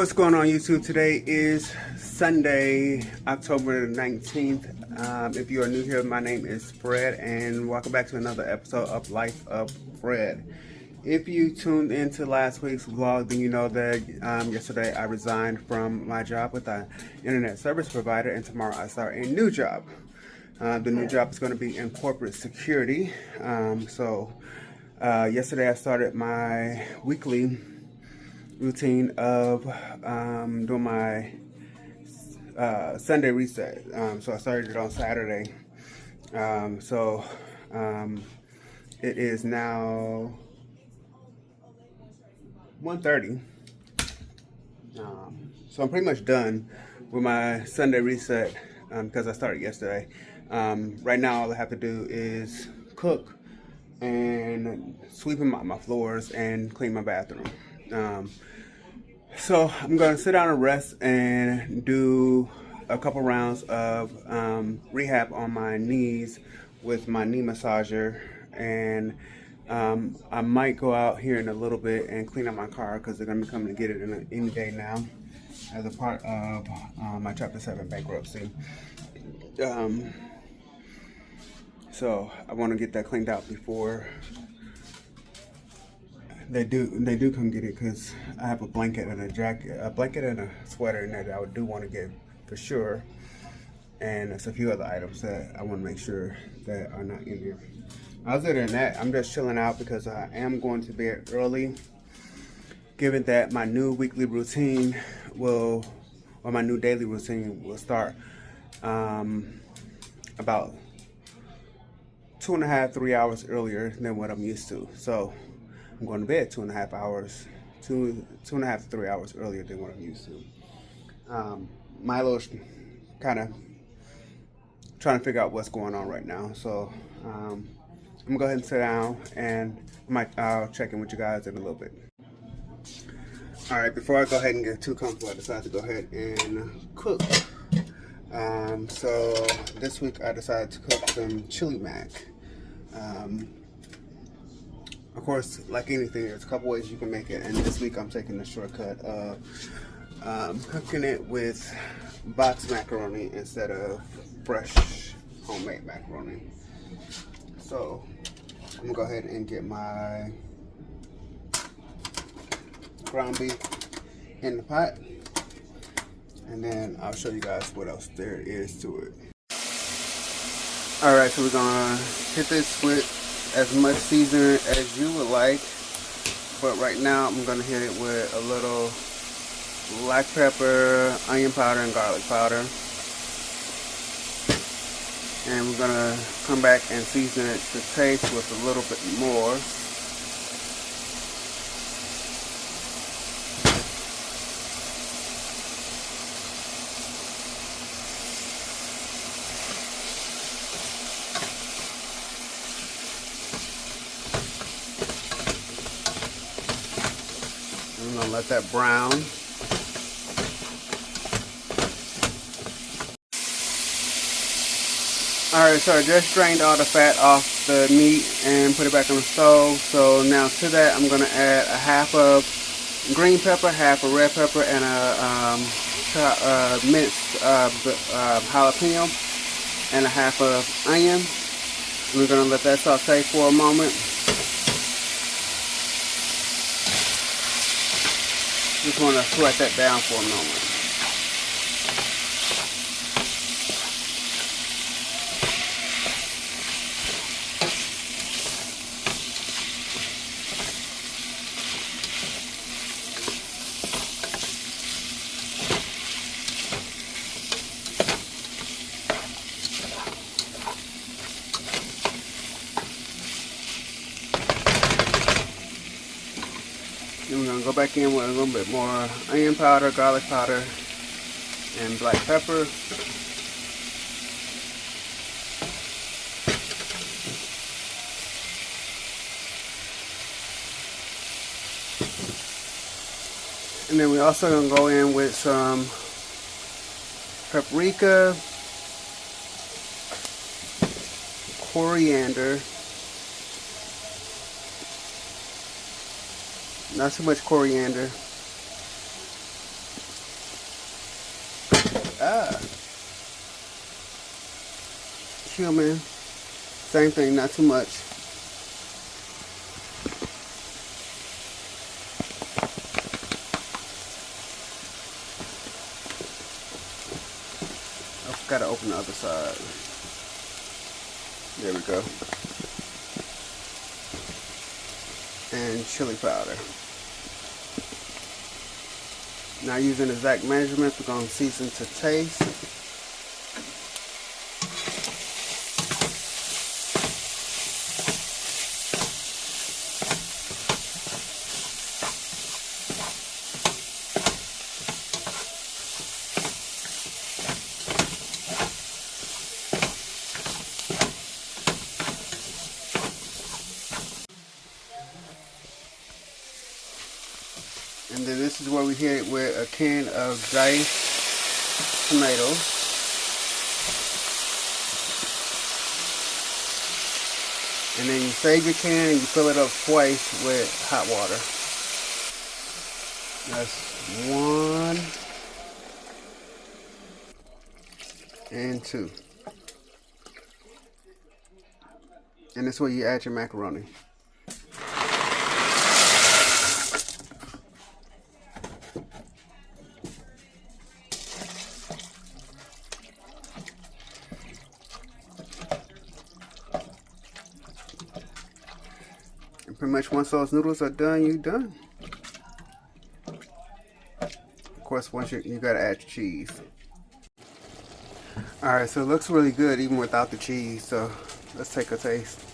What's going on YouTube? Today is Sunday, October 19th. If you are new here, my name is Fred and welcome back to another episode of Life of Fred. If you tuned into last week's vlog, then you know that yesterday I resigned from my job with an internet service provider, and tomorrow I start a new job. The new job is going to be in corporate security. Yesterday I started my weekly routine of doing my Sunday reset. So I started it on Saturday. It is now 1:30. So I'm pretty much done with my Sunday reset because I started yesterday. Right now all I have to do is cook and sweep my floors and clean my bathroom. So I'm going to sit down and rest and do a couple rounds of rehab on my knees with my knee massager, and I might go out here in a little bit and clean up my car because they're going to be coming to get it any day now as a part of my Chapter 7 bankruptcy. So I want to get that cleaned out before they do come get it, because I have a blanket and a blanket and a sweater in there that I do want to get for sure, and there's a few other items that I want to make sure that are not in here. Other than that, I'm just chilling out because I am going to bed early, given that my new weekly routine my new daily routine will start about 2.5-3 hours earlier than what I'm used to. So I'm going to bed 2.5 to 3 hours earlier than what I'm used to. Milo's kind of trying to figure out what's going on right now. So I'm gonna go ahead and sit down, and I'll check in with you guys in a little bit. All right, before I go ahead and get too comfortable, I decided to go ahead and cook. So this week I decided to cook some chili mac. Of course, like anything, there's a couple ways you can make it, and this week I'm taking the shortcut of cooking it with boxed macaroni instead of fresh homemade macaroni. So I'm gonna go ahead and get my ground beef in the pot, and then I'll show you guys what else there is to it. Alright, so we're gonna hit this with as much seasoning as you would like, but right now I'm gonna hit it with a little black pepper, onion powder, and garlic powder, and we're gonna come back and season it to taste with a little bit more. I'm gonna let that brown. Alright, so I just drained all the fat off the meat and put it back on the stove. So now to that I'm gonna add a half of green pepper, half of red pepper, and a minced jalapeno, and a half of onion. We're gonna let that saute for a moment. Just want to sweat that down for a moment. Then we're going to go back in with a little bit more onion powder, garlic powder, and black pepper. And then we're also going to go in with some paprika, coriander, not too much coriander, Cumin, same thing, not too much. I've got to open the other side. There we go. And chili powder. Not using exact measurements, we're going to season to taste. And then this is where we hit it with a can of diced tomatoes. And then you save your can and you fill it up twice with hot water. That's 1 and 2. And this is where you add your macaroni. Pretty much once those noodles are done, you're done. Of course, once you gotta add your cheese. Alright, so it looks really good even without the cheese, so let's take a taste.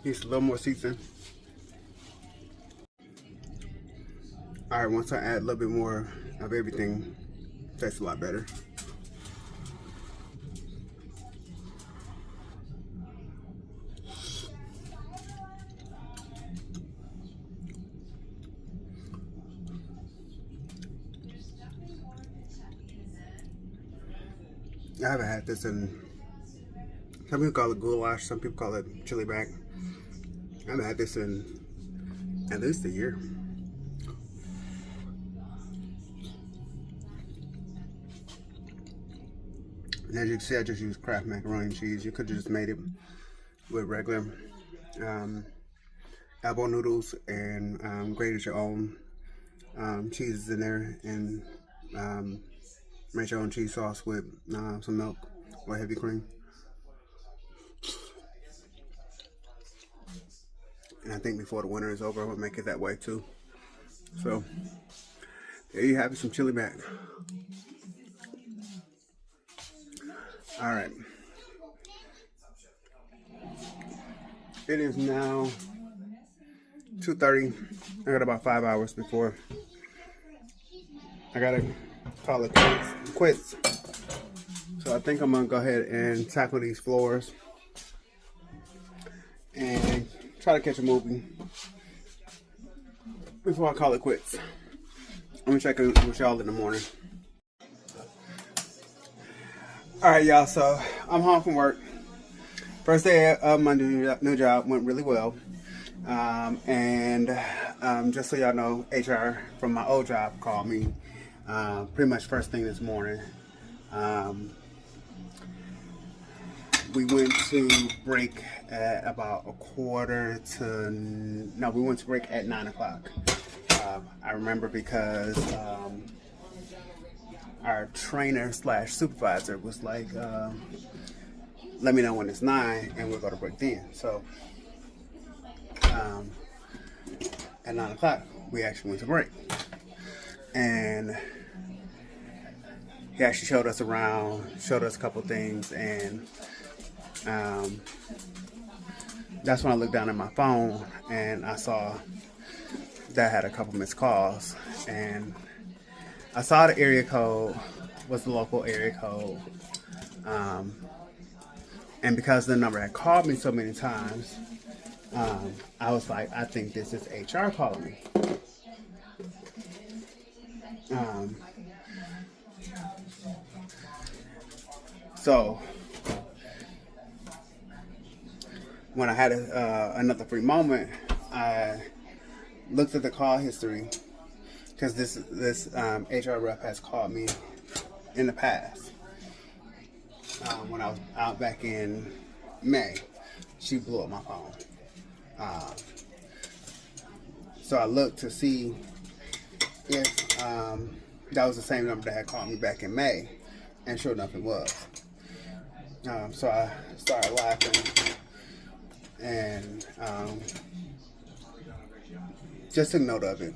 Needs a little more seasoning. Alright, once I add a little bit more of everything, it tastes a lot better. I haven't had this in, some people call it goulash, some people call it chili back. I haven't had this in at least a year. And as you can see, I just used Kraft macaroni and cheese. You could have just made it with regular elbow noodles and grated your own cheeses in there and make your own cheese sauce with some milk or heavy cream. And I think before the winter is over, I'm gonna make it that way too. So there you have it, some chili mac. All right. It is now 2:30. I got about 5 hours before I gotta call it quits. So I think I'm gonna go ahead and tackle these floors and try to catch a movie before I call it quits. I'm gonna check in with y'all in the morning. Alright, y'all, so I'm home from work. First day of my new job went really well. Just so y'all know, HR from my old job called me pretty much first thing this morning. We went to break at about we went to break at 9 o'clock. I remember because our trainer slash supervisor was like, let me know when it's 9 and we'll go to break then. So at 9 o'clock, we actually went to break. And he actually showed us around, showed us a couple things, and that's when I looked down at my phone and I saw that I had a couple missed calls, and I saw the area code was the local area code, and because the number had called me so many times, I was like, I think this is HR calling me. Um, so when I had another free moment, I looked at the call history because this HR rep has called me in the past. When I was out back in May, she blew up my phone. So I looked to see if that was the same number that had called me back in May, and sure enough, it was. So I started laughing and just took note of it.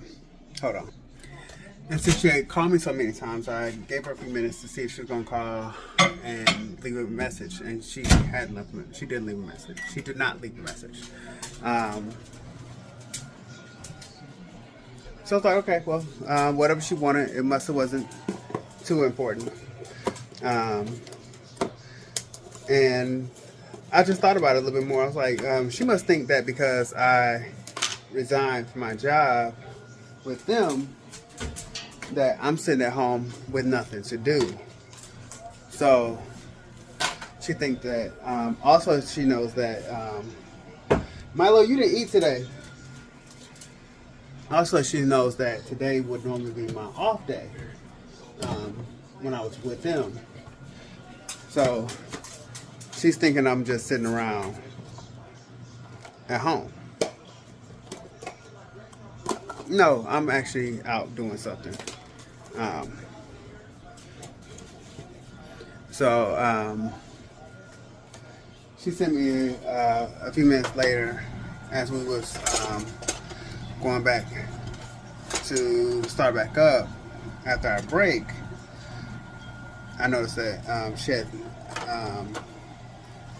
Hold on. And since she had called me so many times, I gave her a few minutes to see if she was going to call and leave a message. And she had left. She did leave a message. She did not leave a message. So I was like, okay, well, whatever she wanted, it must have wasn't too important. And I just thought about it a little bit more. I was like, she must think that because I resigned from my job with them, that I'm sitting at home with nothing to do. So she thinks that, also she knows that, Milo, you didn't eat today. Also, she knows that today would normally be my off day when I was with them. So she's thinking I'm just sitting around at home. No, I'm actually out doing something. She sent me a few minutes later as we was going back to start back up after our break. I noticed that she had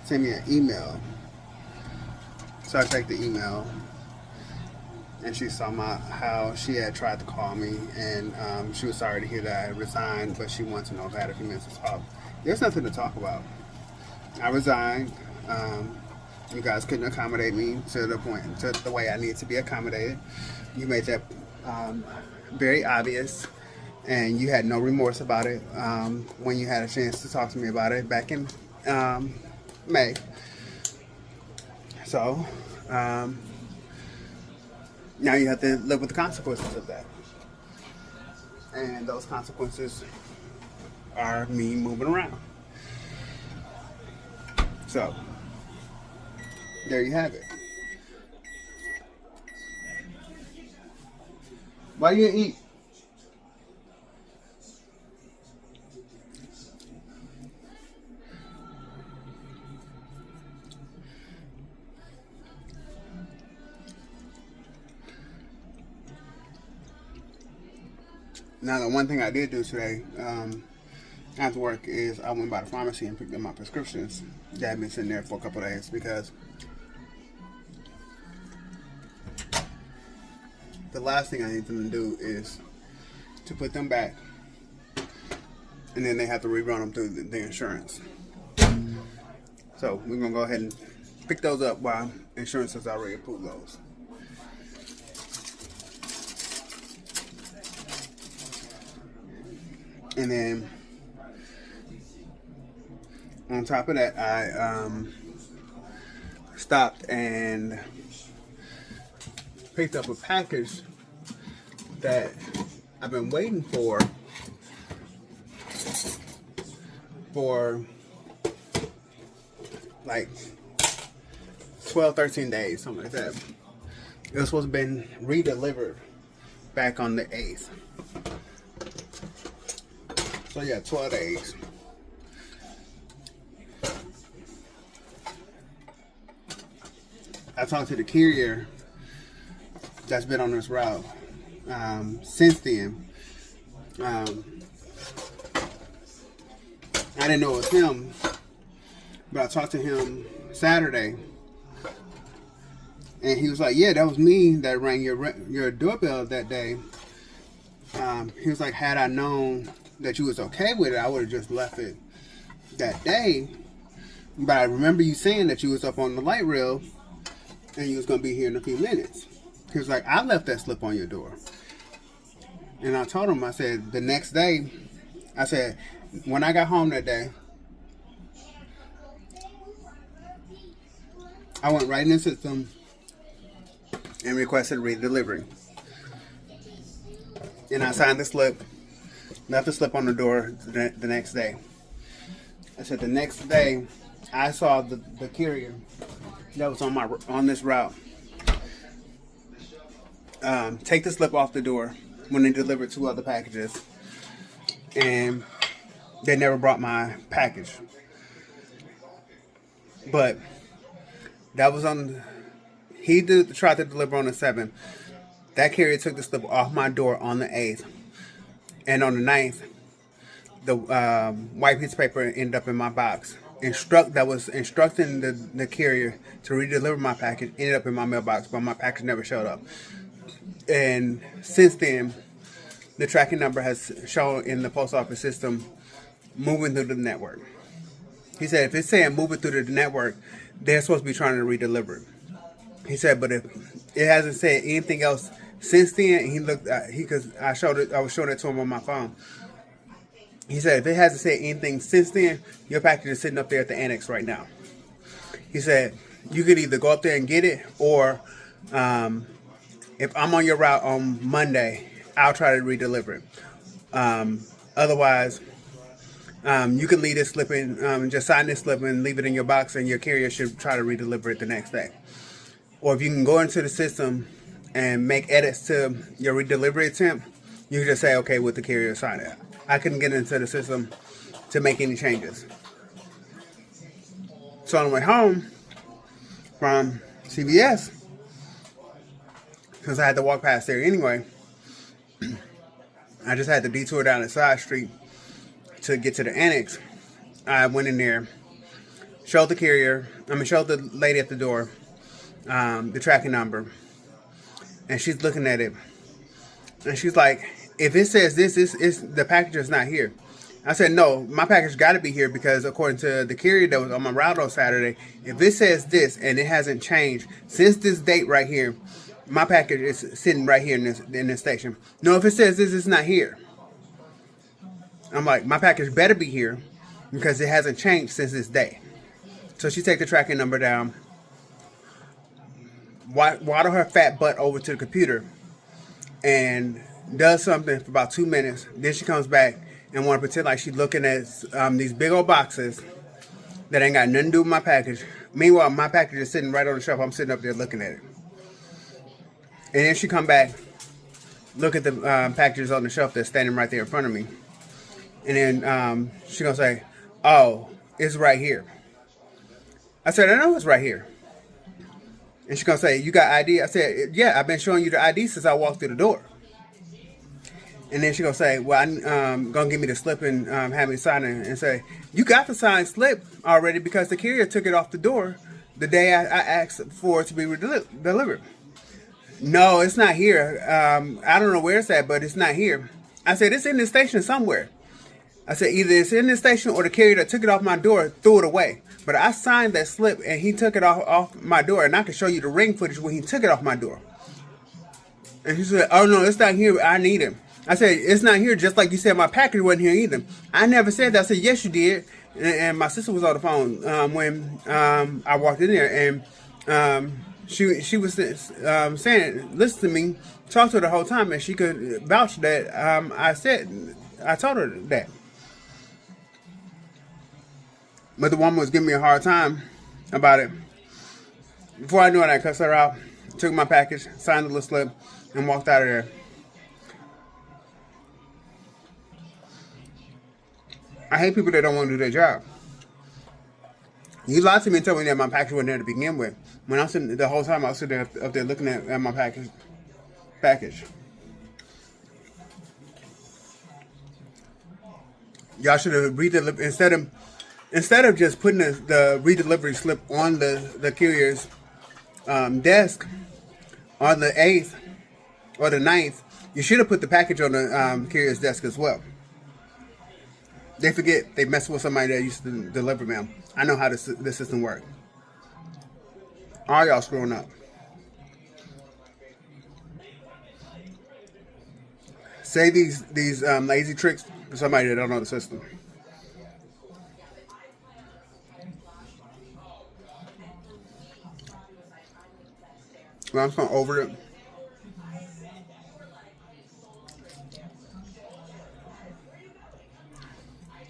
sent me an email. So I checked the email, and she saw how she had tried to call me, and she was sorry to hear that I resigned, but she wanted to know if I had a few minutes to talk. There's nothing to talk about. I resigned. You guys couldn't accommodate me to the way I need to be accommodated. You made that very obvious, and you had no remorse about it when you had a chance to talk to me about it back in May. So now you have to live with the consequences of that, and those consequences are me moving around. So there you have it. Why you eat? Now, the one thing I did do today after work is I went by the pharmacy and picked up my prescriptions that had been sitting there for a couple of days, because the last thing I need them to do is to put them back, and then they have to rerun them through the insurance. So we're going to go ahead and pick those up while insurance has already approved those. And then on top of that, I stopped and picked up a package that I've been waiting for like 12, 13 days, something like that. It was supposed to have been redelivered back on the 8th. So yeah, 12 days. I talked to the carrier that's been on this route since then. I didn't know it was him, but I talked to him Saturday, and he was like, "Yeah, that was me that rang your doorbell that day." He was like, "Had I known that you was okay with it, I would have just left it that day. But I remember you saying that you was up on the light rail and you was going to be here in a few minutes." He was like, "I left that slip on your door." And I told him, I said, the next day, I said, when I got home that day, I went right in the system and requested redelivery. And I signed the slip, left the slip on the door the next day. I said the next day, I saw the carrier that was on this route take the slip off the door when they delivered 2 other packages, and they never brought my package. But that was on. He tried to deliver on the 7th. That carrier took the slip off my door on the 8th, and on the 9th, the white piece of paper ended up in my box. That was instructing the carrier to redeliver my package ended up in my mailbox, but my package never showed up. And since then, the tracking number has shown in the post office system moving through the network. He said if it's saying moving through the network, they're supposed to be trying to redeliver it. He said, but if it hasn't said anything else since then, because I was showing it to him on my phone. He said, if it hasn't said anything since then, your package is sitting up there at the annex right now. He said, you could either go up there and get it, or if I'm on your route on Monday, I'll try to redeliver it. Otherwise, you can leave this slip in, just sign this slip and leave it in your box, and your carrier should try to redeliver it the next day. Or if you can go into the system and make edits to your redelivery attempt, you can just say, okay, with the carrier, sign it. I couldn't get into the system to make any changes. So on the way home from CVS, since I had to walk past there anyway, I just had to detour down the side street to get to the annex. I went in there, showed the lady at the door the tracking number, and she's looking at it, and she's like, if it says this, the package is not here. I said, no, my package got to be here, because according to the carrier that was on my route on Saturday, if it says this and it hasn't changed since this date right here, my package is sitting right here in this station. No, if it says this, it's not here. I'm like, my package better be here, because it hasn't changed since this day. So she take the tracking number down, waddle her fat butt over to the computer, and does something for about 2 minutes. Then she comes back and want to pretend like she's looking at these big old boxes that ain't got nothing to do with my package. Meanwhile, my package is sitting right on the shelf. I'm sitting up there looking at it. And then she come back, look at the packages on the shelf that's standing right there in front of me. And then she gonna say, oh, it's right here. I said, I know it's right here. And she gonna say, you got ID? I said, yeah, I've been showing you the ID since I walked through the door. And then she gonna say, well, I'm gonna give me the slip and have me sign it, and say, you got the signed slip already, because the carrier took it off the door the day I asked for it to be delivered. No, it's not here. I don't know where it's at, but it's not here. I said, it's in the station somewhere. I said, either it's in the station or the carrier that took it off my door threw it away. But I signed that slip and he took it off my door, and I can show you the ring footage when he took it off my door. And she said, oh no, it's not here. I need it. I said, it's not here, just like you said my package wasn't here either. I never said that. I said, yes, you did. And my sister was on the phone when I walked in there, and she was saying, listen to me, talk to her the whole time, and she could vouch that I told her that. But the woman was giving me a hard time about it. Before I knew it, I cussed her out, took my package, signed the little slip, and walked out of there. I hate people that don't want to do their job. You lied to me and told me that my package wasn't there to begin with. When I was sitting the whole time, I was sitting there up there looking at my package. Y'all should have redelivered instead of just putting the redelivery slip on the carrier's desk on the 8th or the 9th. You should have put the package on the carrier's desk as well. They forget they mess with somebody that used to deliver them. I know how the system works. All y'all screwing up. Say these lazy tricks to somebody that don't know the system. Well, I'm just gonna over it.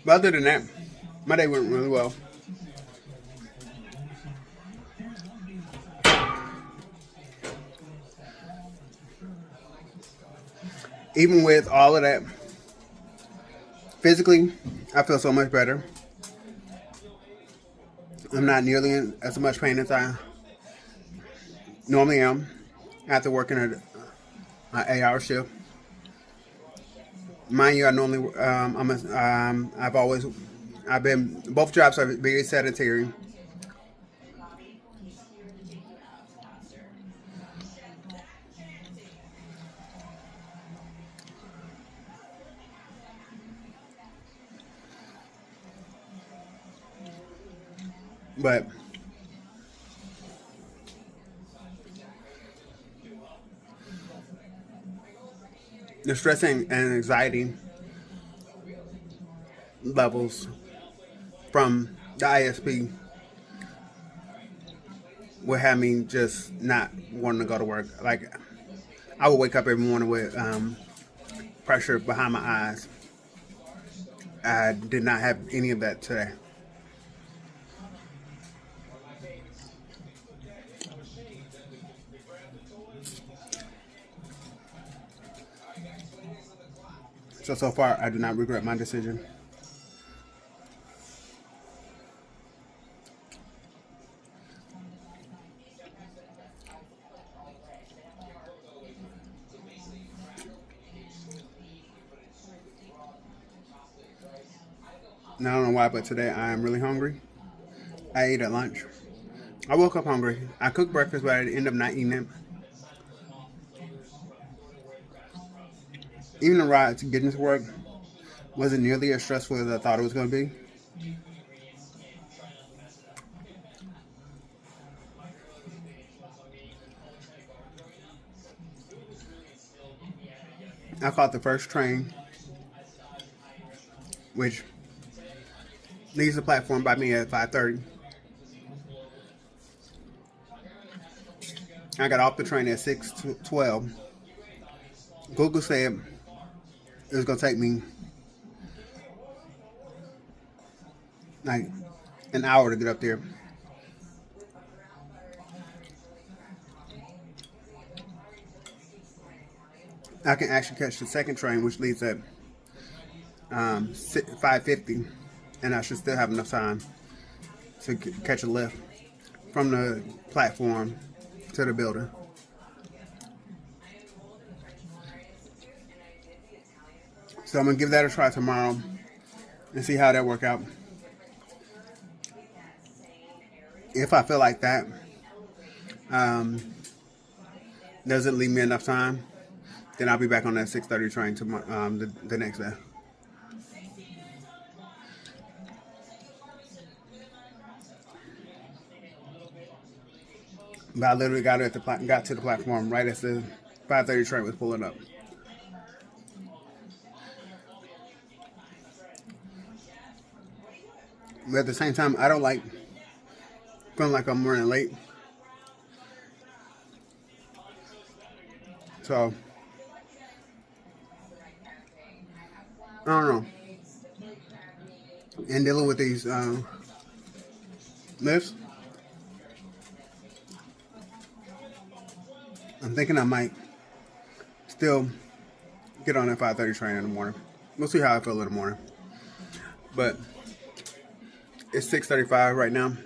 But other than that, my day went really well. Even with all of that, physically, I feel so much better. I'm not nearly in as much pain as I normally am after working an 8-hour shift. Mind you, I normally I've been both jobs are very sedentary, but the stress and anxiety levels from the ISP would have me just not wanting to go to work. Like I would wake up every morning with pressure behind my eyes. I did not have any of that today. So far, I do not regret my decision. Now, I don't know why, but today I am really hungry. I ate at lunch. I woke up hungry. I cooked breakfast, but I ended up not eating it. Even the ride to getting to work wasn't nearly as stressful as I thought it was going to be. I caught the first train, which leaves the platform by me at 5:30. I got off the train at 6:12. Google said it was going to take me like an hour to get up there. I can actually catch the second train, which leaves at 5:50, and I should still have enough time to catch a lift from the platform to the building. So I'm gonna give that a try tomorrow and see how that work out. If I feel like that um, doesn't leave me enough time, then I'll be back on that 6:30 train tomorrow, the next day. But I literally got to the platform right as the 5:30 train was pulling up. But at the same time, I don't like feeling like I'm running late. So I don't know. And dealing with these lifts, I'm thinking I might still get on that 5:30 train in the morning. We'll see how I feel in the morning. But it's 6:35 right now.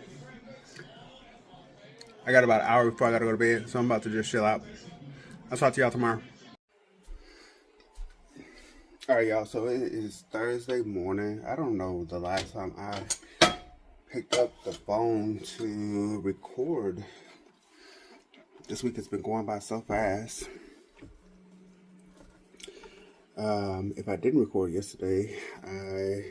I got about an hour before I gotta go to bed, so I'm about to just chill out. I'll talk to y'all tomorrow. All right, y'all. So it is Thursday morning. I don't know the last time I picked up the phone to record. This week has been going by so fast. If I didn't record yesterday, I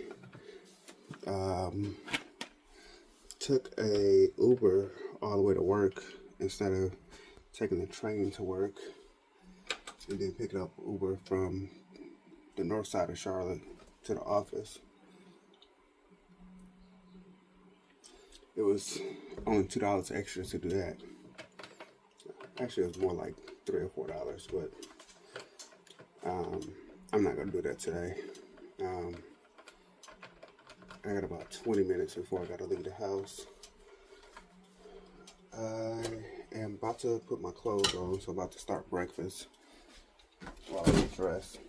took a Uber all the way to work instead of taking the train to work, and then picked up Uber from the north side of Charlotte to the office. It was only $2 extra to do that. Actually, it was more like $3 or $4, but I'm not gonna do that today. I got about 20 minutes before I gotta leave the house. I am about to put my clothes on, so I'm about to start breakfast while I get dressed.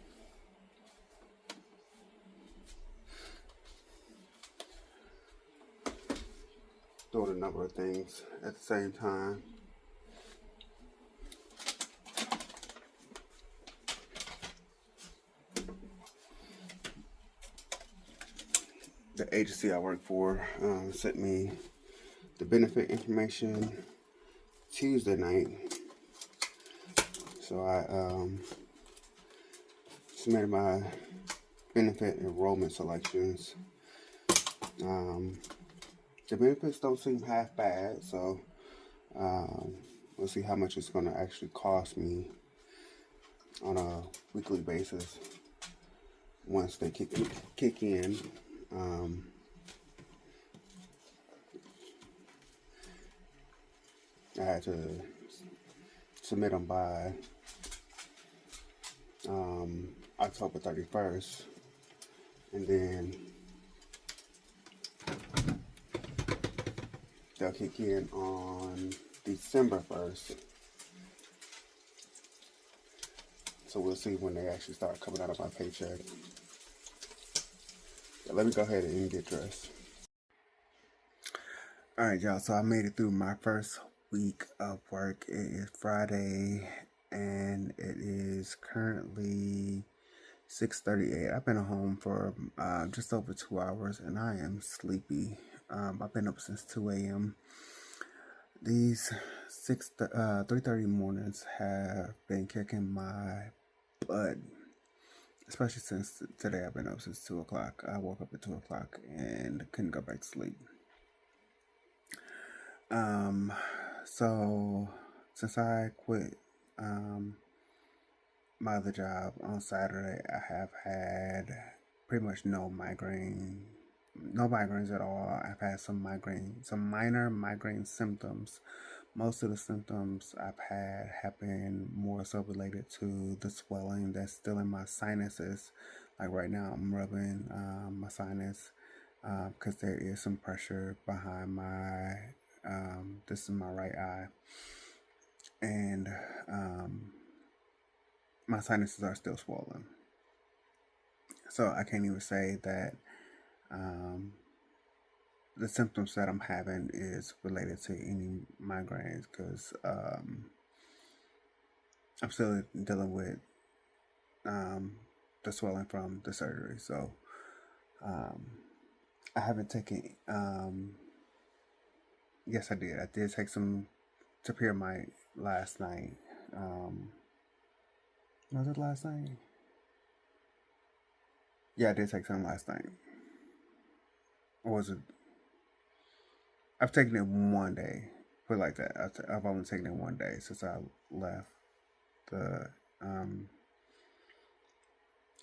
Doing a number of things at the same time. The agency I work for sent me the benefit information Tuesday night. So I submitted my benefit enrollment selections. The benefits don't seem half bad, so we'll see how much it's going to actually cost me on a weekly basis once they kick in. I had to submit them by October 31st, and then they'll kick in on December 1st. So we'll see when they actually start coming out of my paycheck. But let me go ahead and get dressed. Alright, y'all, so I made it through my first week of work. It is Friday, and it is currently 6:38. I've been at home for just over 2 hours, and I am sleepy. I've been up since 2 a.m. These 3:30 mornings have been kicking my butt, especially since today I've been up since 2 o'clock. I woke up at 2 o'clock and couldn't go back to sleep. So since I quit my other job on Saturday, I have had pretty much no migraines at all. I've had some minor migraine symptoms. Most of the symptoms I've had have been more so related to the swelling that's still in my sinuses. Like right now, I'm rubbing my sinus because there is some pressure behind my, this is my right eye. And my sinuses are still swollen. So I can't even say that the symptoms that I'm having is related to any migraines, because I'm still dealing with the swelling from the surgery. So I haven't taken, yes I did. I did take some Tapirmite last night. Was it last night? Yeah, I did take some last night. Or was it? I've taken it one day. Put it like that. I've only taken it one day since I left the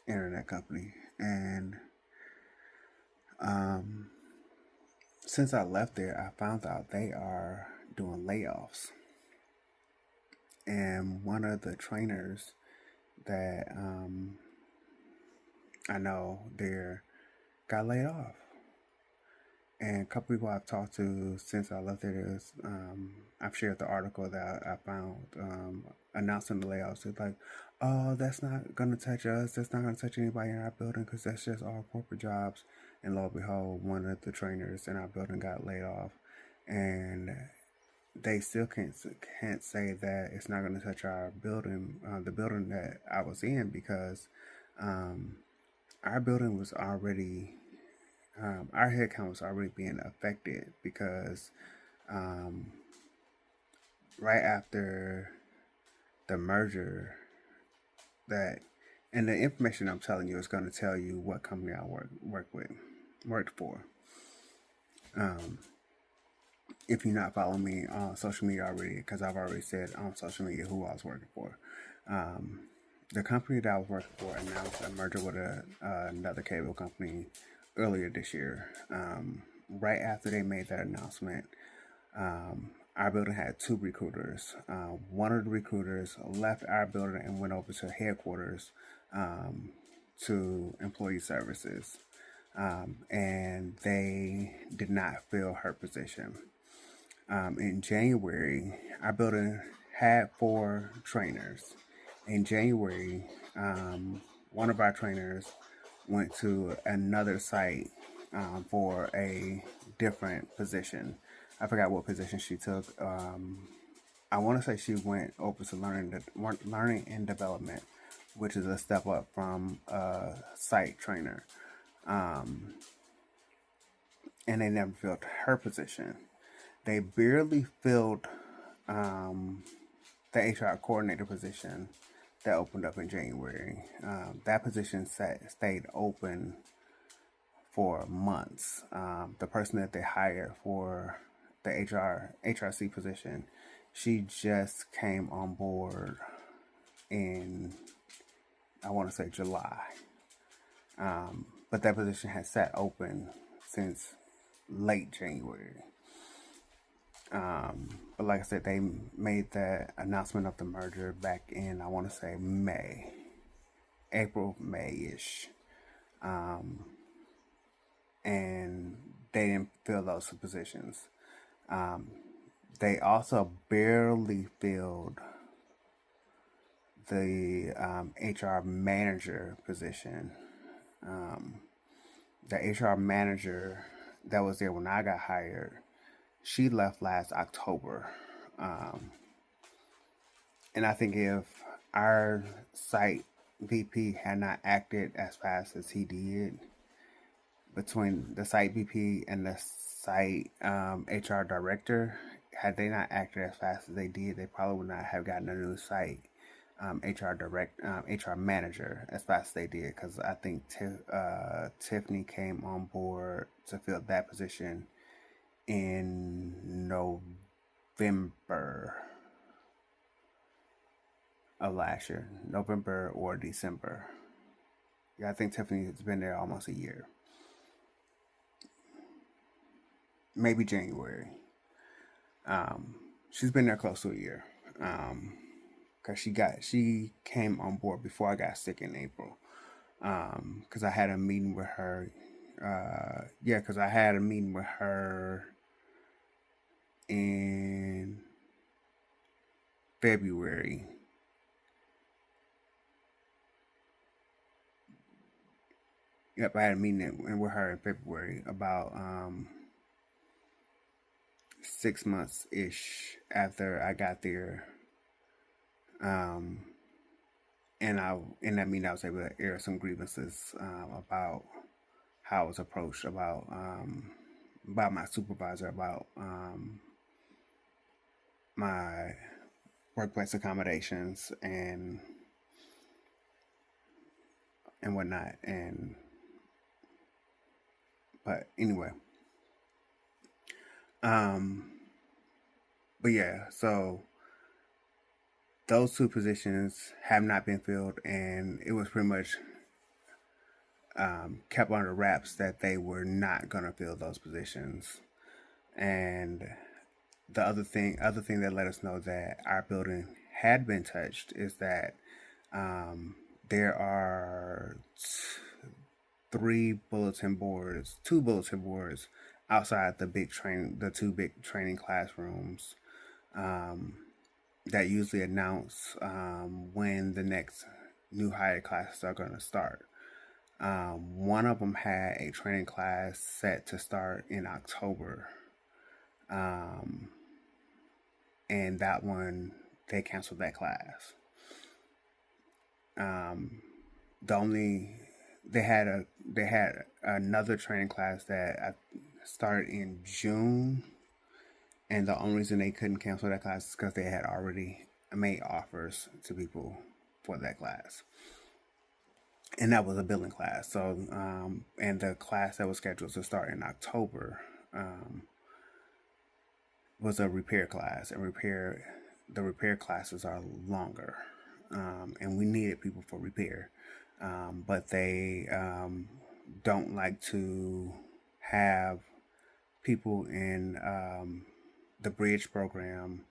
internet company. And since I left there, I found out they are doing layoffs. And one of the trainers that I know there got laid off. And a couple people I've talked to since I left there is, I've shared the article that I found announcing the layoffs. It's like, oh, that's not going to touch us. That's not going to touch anybody in our building because that's just all corporate jobs. And lo and behold, one of the trainers in our building got laid off. And they still can't say that it's not going to touch our building, the building that I was in, because our building was already, our headcount was already being affected, because right after the merger, and the information I'm telling you is going to tell you what company I worked for. If you're not following me on social media already, because I've already said on social media who I was working for. The company that I was working for announced a merger with another cable company earlier this year. Right after they made that announcement, our building had two recruiters. One of the recruiters left our building and went over to headquarters to employee services. And they did not fill her position. In January, our building had four trainers. In January, one of our trainers went to another site for a different position. I forgot what position she took. I want to say she went over to learning and development, which is a step up from a site trainer. And they never filled her position. They barely filled the HR coordinator position that opened up in January. That position stayed open for months. The person that they hired for the HRC position, she just came on board in, I want to say, July. But that position has sat open since late January. But like I said, they made the announcement of the merger back in, I want to say, April, May-ish. And they didn't fill those positions. They also barely filled the HR manager position. The HR manager that was there when I got hired, she left last October. And I think if our site VP had not acted as fast as he did, between the site VP and the site HR director, had they not acted as fast as they did, they probably would not have gotten a new site HR manager as fast as they did. Because I think Tiffany came on board to fill that position in November of last year, November or December. Yeah, I think Tiffany's been there almost a year, maybe January. She's been there close to a year. Cause she came on board before I got sick in April. Cause I had a meeting with her. Cause I had a meeting with her in February. Yep, I had a meeting with her in February about 6 months ish after I got there. And in that meeting I was able to air some grievances about how I was approached, about my supervisor, about my workplace accommodations and whatnot. But anyway, but yeah, so those two positions have not been filled, and it was pretty much kept under wraps that they were not going to fill those positions. And the other thing that let us know that our building had been touched is that there are two bulletin boards outside the two big training classrooms that usually announce when the next new hire classes are going to start. One of them had a training class set to start in October. And that one, they canceled that class. They had another training class that started in June, and the only reason they couldn't cancel that class is because they had already made offers to people for that class, and that was a billing class. So, and the class that was scheduled to start in October was a repair class, and the repair classes are longer. and we needed people for repair. But they don't like to have people in the bridge program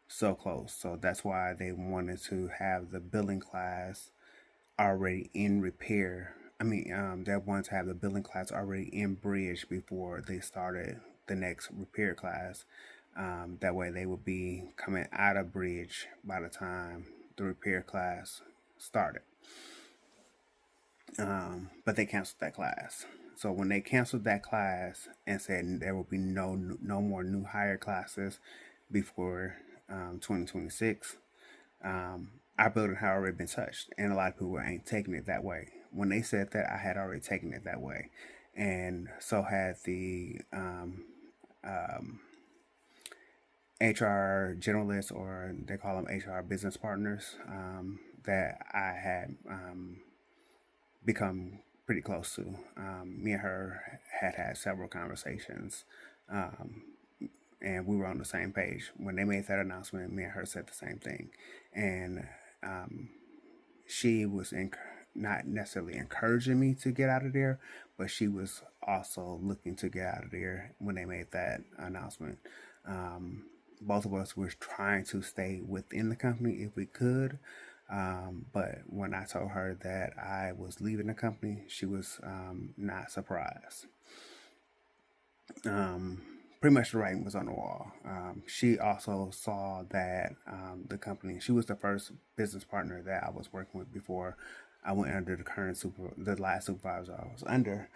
so close. So that's why they wanted to have the building class already in repair. They wanted to have the building class already in bridge before they started the next repair class. That way they would be coming out of bridge by the time the repair class started. But they canceled that class. So when they canceled that class and said there will be no more new hire classes before 2026, our building had already been touched, and a lot of people ain't taking it that way. When they said that, I had already taken it that way, and so had the HR generalists, or they call them HR business partners, that I had become pretty close to. Me and her had several conversations, and we were on the same page. When they made that announcement, me and her said the same thing. And she was not necessarily encouraging me to get out of there, but she was also looking to get out of there when they made that announcement. Both of us were trying to stay within the company if we could. But when I told her that I was leaving the company, she was not surprised. Pretty much the writing was on the wall. She also saw that the company, she was the first business partner that I was working with before I went under the last supervisor I was under.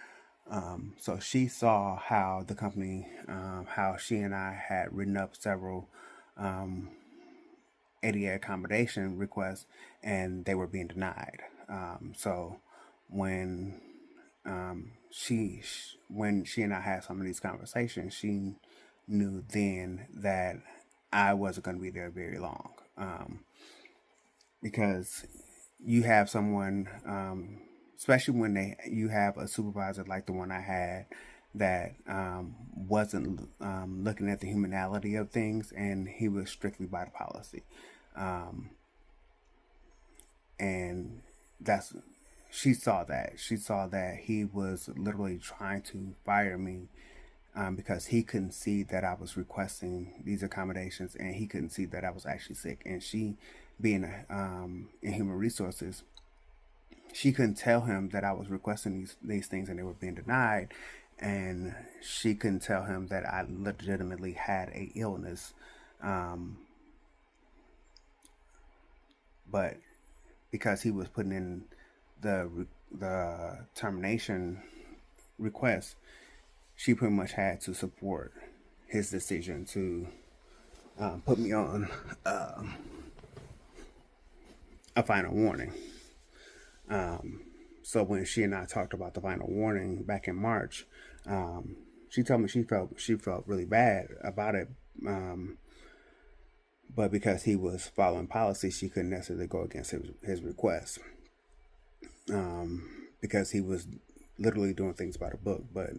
So she saw how the company, how she and I had written up several ADA accommodation requests, and they were being denied. So when when she and I had some of these conversations, she knew then that I wasn't going to be there very long, because you have someone, especially when you have a supervisor like the one I had that wasn't looking at the humanality of things, and he was strictly by the policy, and that's she saw that he was literally trying to fire me, because he couldn't see that I was requesting these accommodations, and he couldn't see that I was actually sick. And she, being in human resources, she couldn't tell him that I was requesting these things and they were being denied, and she couldn't tell him that I legitimately had a illness, but because he was putting in the termination request, she pretty much had to support his decision to put me on a final warning. So when she and I talked about the final warning back in March, she told me she felt really bad about it, but because he was following policy, she couldn't necessarily go against his request, because he was literally doing things by the book. But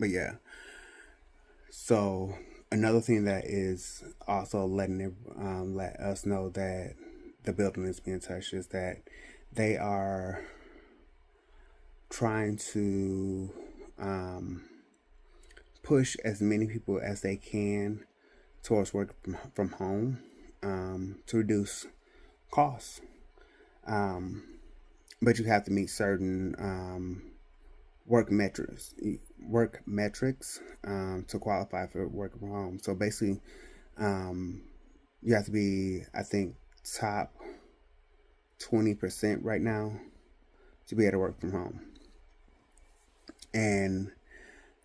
yeah. So another thing that is also let us know that the building is being touched is that they are trying to push as many people as they can towards work from home, to reduce costs. But you have to meet certain work metrics to qualify for work from home. So basically, you have to be, I think, top 20% right now to be able to work from home. And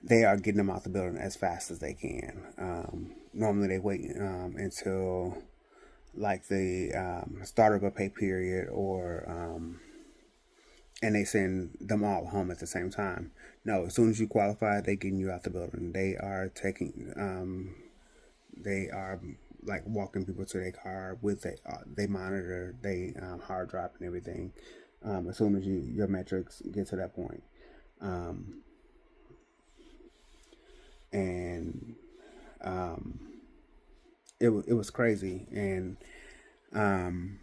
they are getting them out the building as fast as they can. Normally they wait until like the start of a pay period, or and they send them all home at the same time. No, as soon as you qualify, they getting you out the building. They are they are like walking people to their car with they monitor, they hard drive and everything. As soon as your metrics get to that point, and it was crazy. And um,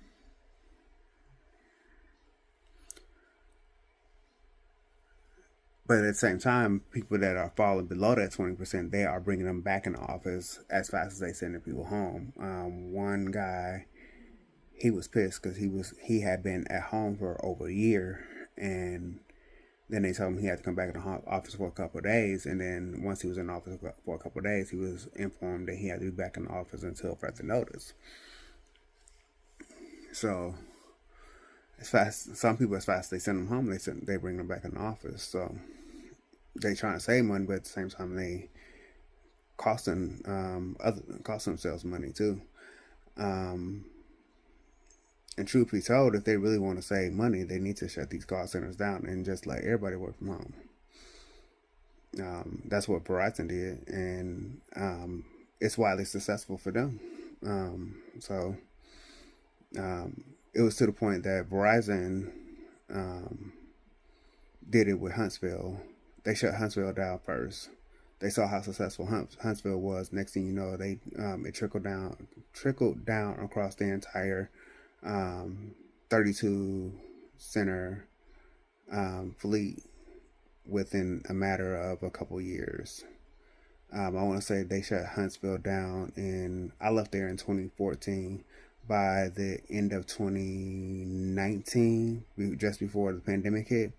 but at the same time, people that are falling below that 20%, they are bringing them back in the office as fast as they sending people home. One guy, he was pissed because he had been at home for over a year, and then they told him he had to come back in the office for a couple of days. And then once he was in the office for a couple of days, he was informed that he had to be back in the office until further notice. So as fast, some people, as fast as they send them home, they bring them back in the office. So they trying to save money, but at the same time they cost themselves money too. Um, and truth be told, if they really want to save money, they need to shut these call centers down and just let everybody work from home. That's what Verizon did, and it's widely successful for them. So it was to the point that Verizon um, did it with Huntsville. They shut Huntsville down first. They saw how successful Huntsville was. Next thing you know, it trickled down across the entire um, 32 center fleet within a matter of a couple years. I want to say they shut Huntsville down, and I left there in 2014. By the end of 2019, just before the pandemic hit,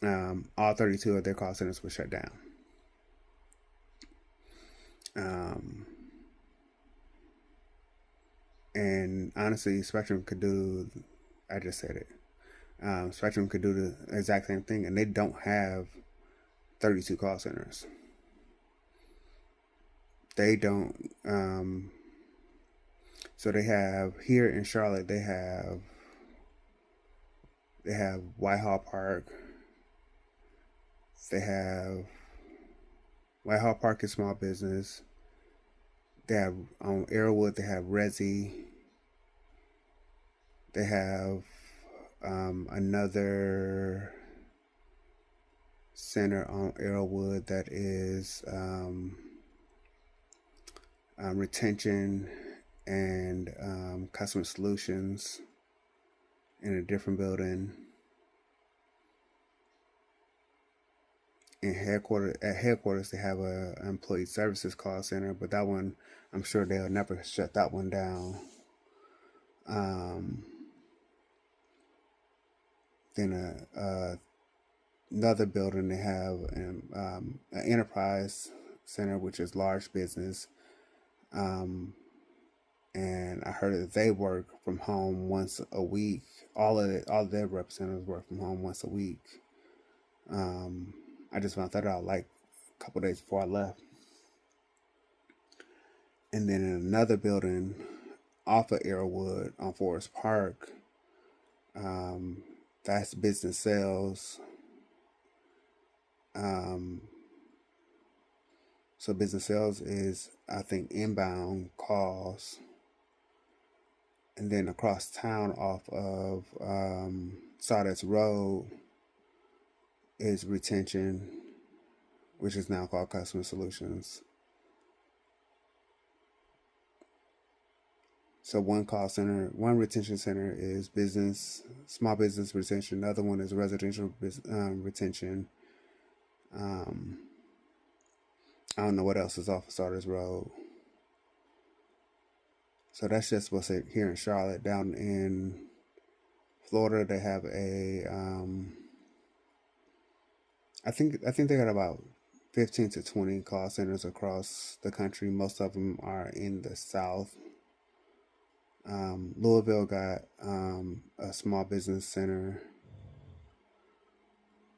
all 32 of their call centers were shut down. And honestly, Spectrum could do, I just said it, Spectrum could do the exact same thing, and they don't have 32 call centers. They don't. So they have here in Charlotte. They have Whitehall Park. They have Whitehall Park is small business. They have on Arrowwood. They have Resi. They have another center on Arrowwood that is retention and customer solutions in a different building. At headquarters, they have a employee services call center, but that one, I'm sure they'll never shut that one down. Then another building, they have an enterprise center, which is large business. And I heard that they work from home once a week. All of their representatives work from home once a week. I just found that out like a couple days before I left. And then in another building off of Arrowwood on Forest Park, that's business sales. So business sales is, I think, inbound calls. And then across town off of Sawdust Road is retention, which is now called customer solutions. So one retention center is small business retention. The other one is residential retention. I don't know what else is off of Sawdust Road. So that's just what's here in Charlotte. Down in Florida, they have I think they got about 15 to 20 call centers across the country. Most of them are in the South. Louisville got a small business center.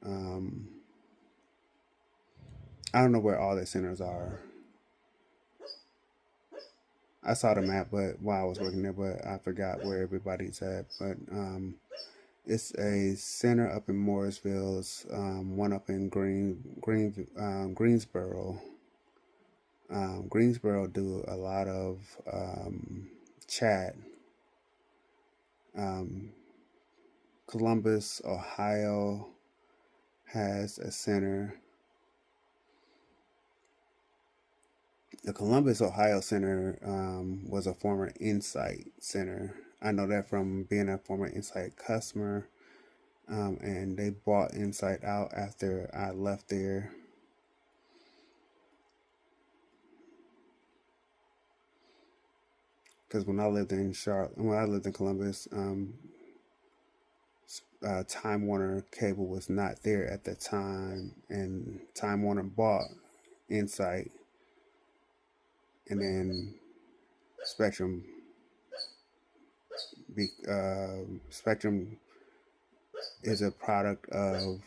I don't know where all their centers are. I saw the map, but while I was working there, but I forgot where everybody's at. But it's a center up in Morrisville. It's one up in Greensboro. Greensboro do a lot of chat. Columbus, Ohio has a center. The Columbus, Ohio Center was a former Insight Center. I know that from being a former Insight customer, and they bought Insight out after I left there. Because when I lived in Columbus, Time Warner Cable was not there at the time, and Time Warner bought Insight, and then Spectrum. Spectrum is a product of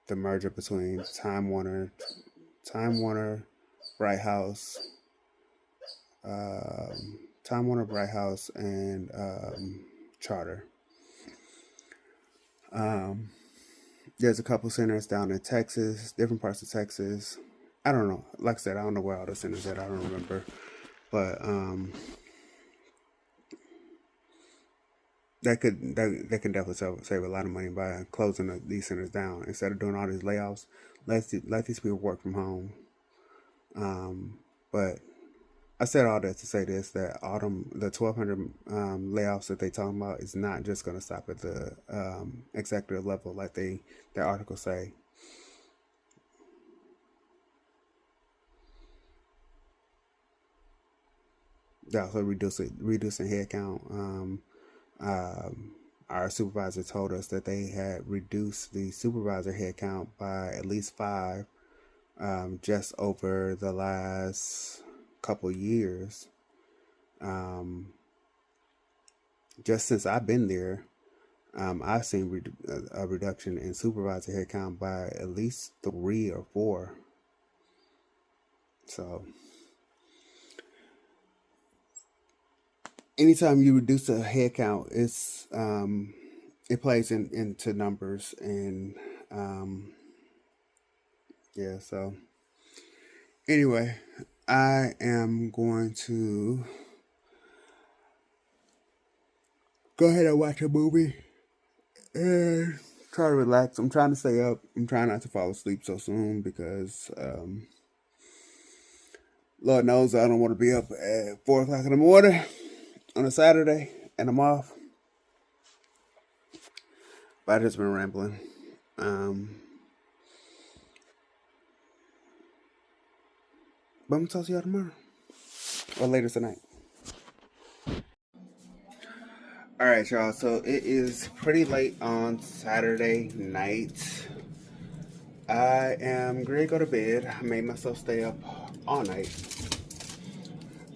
the merger between Time Warner, Bright House, and Charter. There's a couple centers down in Texas, different parts of Texas. I don't know. Like I said, I don't know where all the centers at. I don't remember. But that can definitely save a lot of money by closing these centers down instead of doing all these layoffs. Let these people work from home. But I said all that to say this: that the 1,200 layoffs that they talking about is not just going to stop at the executive level like their articles say. They're also reducing headcount. Our supervisor told us that they had reduced the supervisor headcount by at least 5 just over the last couple years. Just since I've been there, I've seen a reduction in supervisor headcount by at least 3 or 4. So anytime you reduce a headcount, it plays into numbers, and yeah. So anyway, I am going to go ahead and watch a movie and try to relax. I'm trying to stay up. I'm trying not to fall asleep so soon because Lord knows I don't want to be up at 4 o'clock in the morning on a Saturday and I'm off. But I've just been rambling. But I'm going to talk to y'all tomorrow or later tonight. Alright, y'all. So it is pretty late on Saturday night. I am going to go to bed. I made myself stay up all night.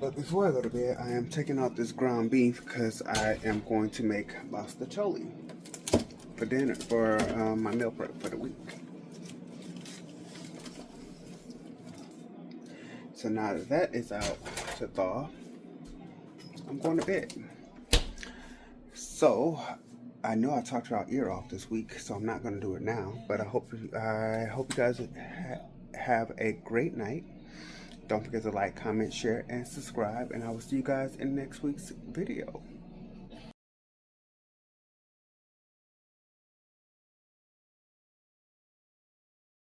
But before I go to bed, I am taking out this ground beef because I am going to make mastacholi for dinner, for my meal prep for the week. So now that that is out to thaw, I'm going to bed. So I know I talked your ear off this week, so I'm not going to do it now. But I hope you guys have a great night. Don't forget to like, comment, share, and subscribe. And I will see you guys in next week's video.